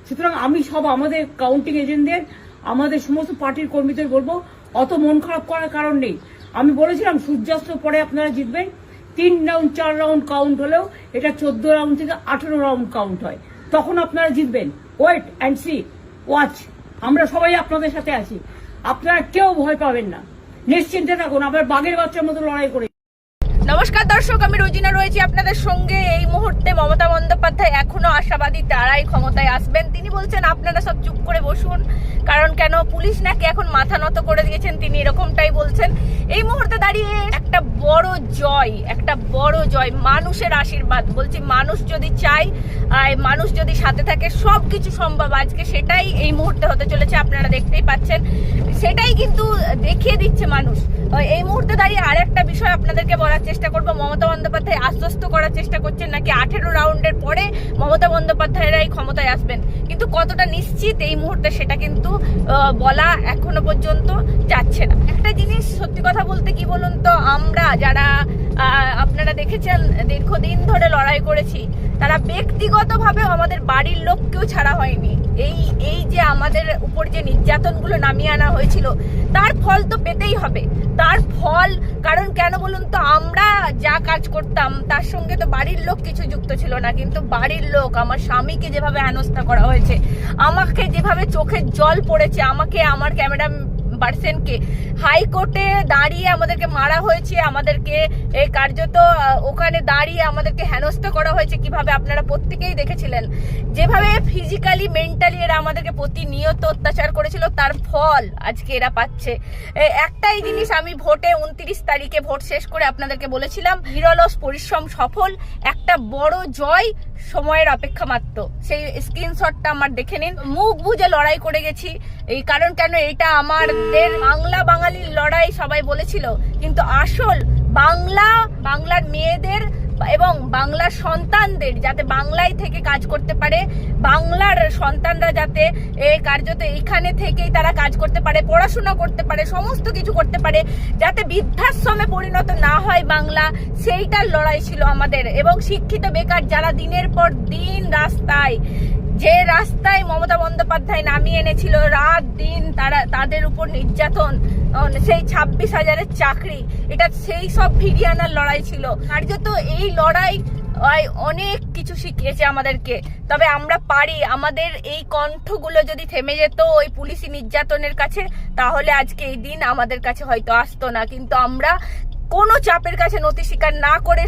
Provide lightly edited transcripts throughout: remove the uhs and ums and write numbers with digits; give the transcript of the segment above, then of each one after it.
সুতরাং আমি সব আমাদের কাউন্টিং এজেন্টদের, আমাদের সমস্ত পার্টির কর্মীদের বলবো, অত মন খারাপ করার কারণ নেই। আমি বলেছিলাম সূর্যাস্তের পরে আপনারা জিতবেন। 3 রাউন্ড 4 রাউন্ড কাউন্ট হলেও এটা 14 রাউন্ড থেকে 18 রাউন্ড কাউন্ট হয়, তখন আপনারা জিতবেন। Wait and see, watch. আমরা সবাই আপনাদের সাথে আছি, আপনারা কেউ ভয় পাবেন না, নিশ্চিন্তে থাকুন, আবার বাঘের বাচ্চার মতো লড়াই করে। নমস্কার দর্শক, আমি রোজিনা রয়েছি আপনাদের সঙ্গে। এই মুহূর্তে মমতা বন্দ্যোপাধ্যায় এখনো আশাবাদী তারাই ক্ষমতায় আসবেন। তিনি বলছেন আপনারা সব চুপ করে বসুন, কারণ কেন পুলিশ নাকি এখন মাথা নত করে দিয়েছেন, তিনি এরকমটাই বলছেন। এই মুহূর্তে দাঁড়িয়ে একটা বড় জয়, মানুষের আশীর্বাদ। বলছি মানুষ যদি চায়, মানুষ যদি সাথে থাকে, সবকিছু সম্ভব। আজকে সেটাই এই মুহূর্তে হতে চলেছে, আপনারা দেখতেই পাচ্ছেন, সেটাই কিন্তু দেখিয়ে দিচ্ছে মানুষ। এই মুহূর্তে দাঁড়িয়ে আর একটা বিষয় আপনাদেরকে বলার চেষ্টা করবো। মমতা বন্দ্যোপাধ্যায় আশ্বস্ত করার চেষ্টা করছেন নাকি 18 রাউন্ডের পরে মমতা বন্দ্যোপাধ্যায়রাই ক্ষমতায় আসবেন, কিন্তু কতটা নিশ্চিত এই মুহূর্তে সেটা কিন্তু বলা এখনো পর্যন্ত যাচ্ছে না। একটা জিনিস সত্যি কথা বলতে কি বলুন তো, আমরা যারা আপনারা দেখেছেন দীর্ঘদিন ধরে লড়াই করেছি, তারা ব্যক্তিগতভাবে আমাদের বাড়ির লোককেও ছাড়া হয়নি। এই যে আমাদের উপর যে নির্যাতনগুলো নামিয়ে আনা হয়েছিল, তার ফল তো পেতেই হবে। তার ফল কারণ কেন বলুন তো, আমরা যা কাজ করতাম তার সঙ্গে তো বাড়ির লোক কিছু যুক্ত ছিল না, কিন্তু বাড়ির লোক, আমার স্বামীকে যেভাবে হেনস্থা করা হয়েছে, আমাকে যেভাবে চোখের জল পড়েছে, আমাকে, আমার ক্যামেরা পার্সনকে হাইকোর্টে দাঁড়িয়ে আমাদেরকে মারা হয়েছে, আমাদেরকে এই কার্যত ওখানে দাঁড়িয়ে আমাদেরকে হেনস্থা করা হয়েছে কিভাবে, আপনারা প্রত্যেকেই দেখেছিলেন। যেভাবে ফিজিক্যালি মেন্টালি এরা আমাদেরকে প্রতিনিয়ত অত্যাচার করেছিল, তার ফল আজকে এরা পাচ্ছে। একটাই জিনিস আমি ভোটে 29 তারিখে ভোট শেষ করে আপনাদেরকে বলেছিলাম, নিরলস পরিশ্রম সফল, একটা বড় জয় সময়ের অপেক্ষা মাত্র। সেই স্ক্রিনশটটা আমার দেখে নিন। মুখ বুজে লড়াই করে গেছি, এই কারণ কেন, এটা আমাদের বাংলা বাঙালির লড়াই সবাই বলেছিল, কিন্তু আসল বাংলার মেয়েদের এবং বাংলার সন্তানদের যাতে বাংলায় থেকে কাজ করতে পারে, বাংলার সন্তানরা যাতে কার্যত এইখানে থেকেই তারা কাজ করতে পারে, পড়াশোনা করতে পারে, সমস্ত কিছু করতে পারে, যাতে বৃদ্ধাশ্রমে পরিণত না হয় বাংলা, সেইটার লড়াই ছিল আমাদের। এবং শিক্ষিত বেকার যারা দিনের পর দিন রাস্তায়, যে রাস্তায় মমতা বন্দ্যোপাধ্যায় নামিয়ে এনেছিল রাত দিন, তাদের উপর নির্যাতন, সেই 26,000-এর চাকরি, এটা সেই সব ফিরিয়ে আনার লড়াই ছিল। কার্যত এই লড়াই অনেক কিছু শিখিয়েছে আমাদেরকে। তবে আমরা পারি, আমাদের এই কণ্ঠগুলো যদি থেমে যেত ওই পুলিশি নির্যাতনের কাছে, তাহলে আজকে এই দিন আমাদের কাছে হয়তো আসতো না। কিন্তু আমরা কোনো চাপের কাছে নতি স্বীকার না করে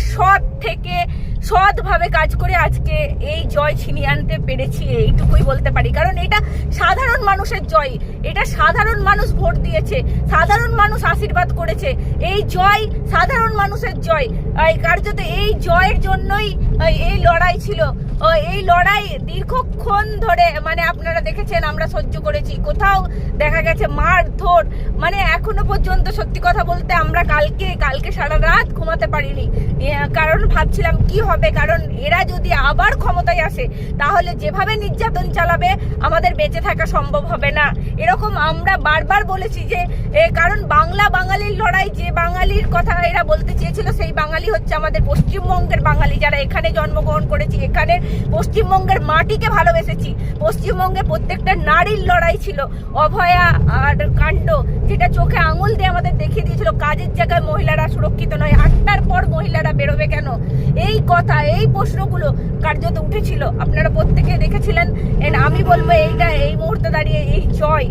সৎভাবে কাজ করে আজকে এই জয় ছিনিয়ে আনতে পেরেছি, এইটুকুই বলতে পারি। কারণ এটা সাধারণ মানুষের জয়, এটা সাধারণ মানুষ ভোট দিয়েছে, সাধারণ মানুষ আশীর্বাদ করেছে, এই জয় সাধারণ মানুষের জয়। কার্যত এই জয়ের জন্যই এই লড়াই ছিল। এই লড়াই দীর্ঘক্ষণ ধরে, মানে আপনারা দেখেছেন আমরা সহ্য করেছি, কোথাও দেখা গেছে মারধর, মানে এখনো পর্যন্ত সত্যি কথা বলতে আমরা কালকে সারা রাত ঘুমাতে পারিনি, কারণ ভাবছিলাম কি হবে, কারণ এরা যদি আবার ক্ষমতায় আসে তাহলে যেভাবে নির্যাতন চালাবে আমাদের বেঁচে থাকা সম্ভব হবে না। এরকম আমরা বারবার বলেছি যে কারণ বাঙালির লড়াই, যে বাঙালির কথা এরা বলতে চেয়েছিল, সেই বাঙালি হচ্ছে আমাদের পশ্চিমবঙ্গের বাঙালি, যারা এখানে জন্মগ্রহণ করেছি, এখানে পশ্চিমবঙ্গের মাটিকে ভালোবেসেছি। পশ্চিমবঙ্গে প্রত্যেকটা নারীর লড়াই ছিল, অভয়া আর কাণ্ড, যেটা চোখে আঙুল দিয়ে আমাদের দেখিয়ে দিয়েছিল কাজের জায়গায় মহিলারা সুরক্ষিত নয়, 8টার পর মহিলারা বেরোবে কেন, এই কথা, এই প্রশ্নগুলো কার্যত উঠেছিল, আপনারা প্রত্যেকে দেখেছিলেন। আমি বলবো এইটা এই মুহূর্তে দাঁড়িয়ে এই জয়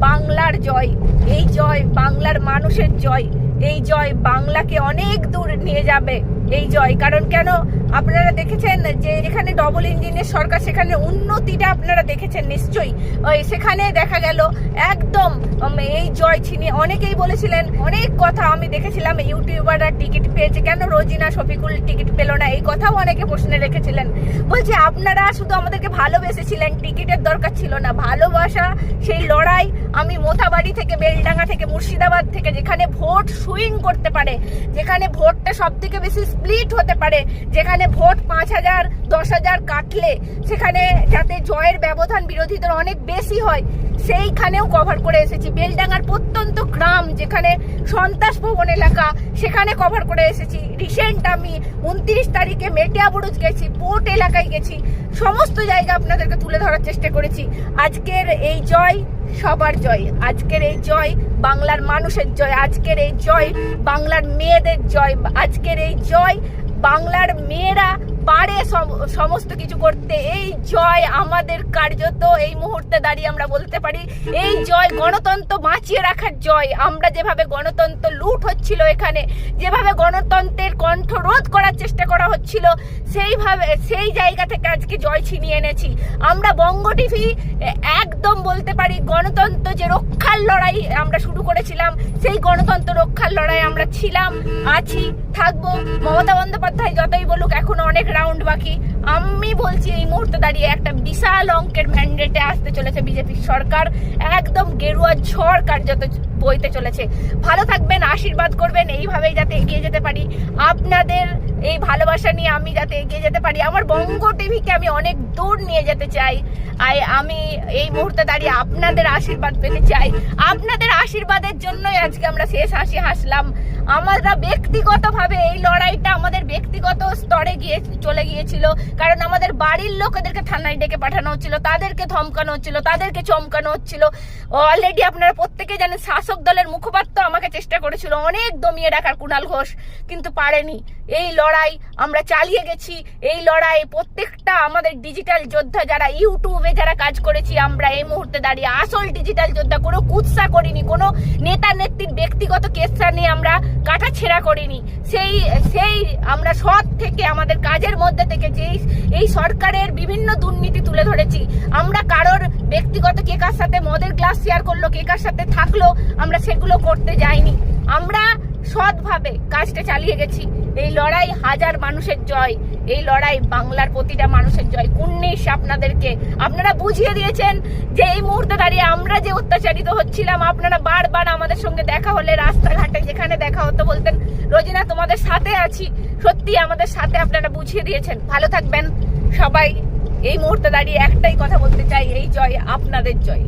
বাংলার জয়, এই জয় বাংলার মানুষের জয়, এই জয় বাংলাকে অনেক দূর নিয়ে যাবে এই জয়। কারণ কেন, আপনারা দেখেছেন যে এখানে ডবল ইঞ্জিনের সরকার, সেখানে উন্নতিটা আপনারা দেখেছেন নিশ্চয়ই। সেখানে দেখা গেল একদম এই জয় ছিনিয়ে, অনেকেই বলেছিলেন অনেক কথা, আমি দেখেছিলাম ইউটিউবাররা টিকিট পেয়েছে, কেন রোজিনা শফিকুল টিকিট পেল না, এই কথাও অনেকে প্রশ্নে রেখেছিলেন। বলছে আপনারা শুধু আমাদেরকে ভালোবেসেছিলেন, টিকিটের দরকার ছিল না। ভালোবাসা, সেই লড়াই আমি মোথাবাড়ি থেকে, বেলডাঙ্গা থেকে, মুর্শিদাবাদ থেকে, যেখানে ভোট সুইং করতে পারে, যেখানে ভোটটা সব থেকে বেশি স্প্লিট হতে পারে, যেখানে ভোট 5,000 10,000 কাটলে সেখানে যাতে জয়ের ব্যবধান বিরোধীদের অনেক বেশি হয়, সেইখানেও কভার করে এসেছি। বেলডাঙ্গার প্রত্যন্ত গ্রাম যেখানে সন্ত্রাস প্রবণ এলাকা, সেখানে কভার করে এসেছি। রিসেন্ট আমি 29 তারিখে মেটিয়াবুরুজ গেছি, পোর্ট এলাকায় গেছি, সমস্ত জায়গা আপনাদেরকে তুলে ধরার চেষ্টা করেছি। আজকের এই জয় সবার জয়, আজকের এই জয় বাংলার মানুষের জয়, আজকের এই জয় বাংলার মেয়েদের জয়, আজকের এই জয় বাংলার মেয়েরা পারে সমস্ত কিছু করতে। এই জয় আমাদের কার্যত এই মুহূর্তে দাঁড়িয়ে আমরা বলতে পারি এই জয় গণতন্ত্র বাঁচিয়ে রাখার জয়। আমরা যেভাবে গণতন্ত্র লুট হচ্ছিল এখানে, যেভাবে গণতন্ত্রের কণ্ঠরোধ করার চেষ্টা করা হচ্ছিল, সেইভাবে সেই জায়গা থেকে আজকে জয় ছিনিয়ে এনেছি আমরা। বঙ্গ টিভি একদম বলতে পারি গণতন্ত্র যে রক্ষার লড়াই আমরা শুরু করেছিলাম, সেই গণতন্ত্র রক্ষার লড়াই আমরা ছিলাম, আছি, থাকবো। মমতা বন্দ্যোপাধ্যায় যতই বলুক এখনো অনেক রাউন্ড বাকি। আমি বলছি এই মুহূর্তে দাঁড়িয়ে একটা বিশাল অঙ্কের ম্যান্ডেটে আসতে চলেছে বিজেপি সরকার, একদম গেরুয়া ঝড় কার্যত বইতে চলেছে। ভালো থাকবেন, আশীর্বাদ করবেন, এইভাবেই যাতে এগিয়ে যেতে পারি। আপনাদের এই ভালোবাসা নিয়ে আমি যাতে এগিয়ে যেতে পারি, আমার বঙ্গ টিভিকে আমি অনেক দূর নিয়ে যেতে চাই। আমি এই মুহূর্তে দাঁড়িয়ে আপনাদের আশীর্বাদ পেতে চাই। আপনাদের আশীর্বাদের জন্যই আজকে আমরা শেষ হাসি হাসলাম। আমরা ব্যক্তিগতভাবে এই লড়াইটা আমাদের ব্যক্তিগত স্তরে চলে গিয়েছিল, কারণ আমাদের বাড়ির লোকেদেরকে থানায় ডেকে পাঠানো হচ্ছিল, তাদেরকে ধমকানো হচ্ছিল, তাদেরকে চমকানো হচ্ছিল। অলরেডি আপনারা প্রত্যেকে জানেন শাসক দলের মুখপাত্র আমাকে চেষ্টা করেছিল অনেক দমিয়ে রাখার, কুণাল ঘোষ, কিন্তু পারেনি। এই লড়াই আমরা চালিয়ে গেছি। এই লড়াই প্রত্যেকটা আমাদের ডিজিটাল যোদ্ধা যারা ইউটিউবে যারা কাজ করেছি, আমরা এই মুহূর্তে দাঁড়িয়ে আসল ডিজিটাল যোদ্ধা, কোনো কুৎসা করিনি, কোনো নেতা নেত্রীর ব্যক্তিগত কেসা নিয়ে আমরা কাটাছেঁড়া করিনি। সেই আমরা সৎ থেকে আমাদের কাজের মধ্যে থেকে যেই এই সরকারের বিভিন্ন দুর্নীতি তুলে ধরেছি। আমরা কারোর ব্যক্তিগত কে কার সাথে মদের গ্লাস শেয়ার করলো, কে কার সাথে থাকলো, আমরা সেগুলো করতে যাইনি। আমরা সৎভাবে কাজটা চালিয়ে গেছি। এই লড়াই হাজার মানুষের জয়, এই লড়াই বাংলার প্রতিটা মানুষের জয়। 19 আপনাদেরকে আপনারা বুঝিয়ে দিয়েছেন যে এই মুহূর্তে দাঁড়িয়ে আমরা যে অত্যাচারিত হচ্ছিলাম, আপনারা বারবার আমাদের সঙ্গে দেখা হলে রাস্তাঘাটে যেখানে দেখা হতো বলতেন রোজিনা তোমাদের সাথে আছি। সত্যি আমাদের সাথে আপনারা বুঝিয়ে দিয়েছেন। ভালো থাকবেন সবাই। এই মুহূর্তে দাঁড়িয়ে একটাই কথা বলতে চাই, এই জয় আপনাদের জয়।